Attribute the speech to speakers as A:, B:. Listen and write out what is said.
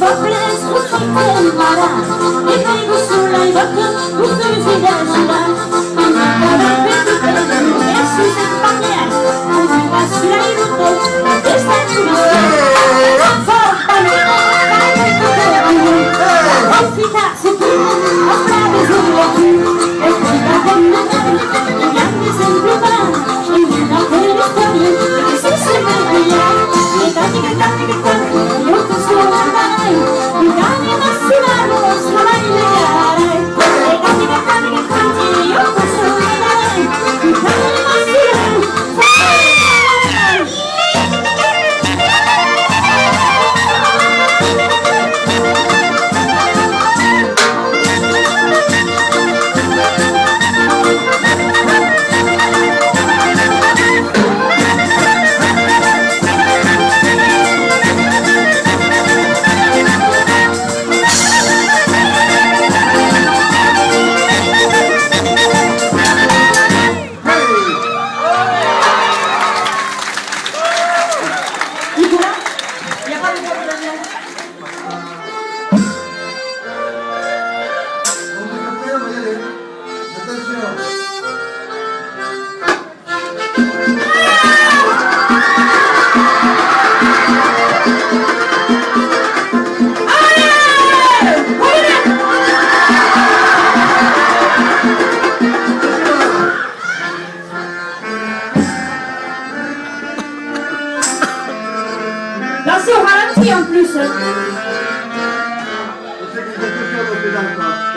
A: sorpresa tutto imparare e vengo sulla in bocca tutto mi si lascia e mi cade per tutte e si sente maniera e mi passi la minuto e sta in una schiena forza e fidarsi tu a brave sulle e poi da condannare e gli anni sempre vanno e mi da quelle storie che si sente meglio e tanti io ti sono mai i cani massimano sono mai legare e tanti io ti sono mai i cani massimano
B: Là, c'est au ralenti en plus.
C: Je sais que vous êtes tous sur le pédale, quoi.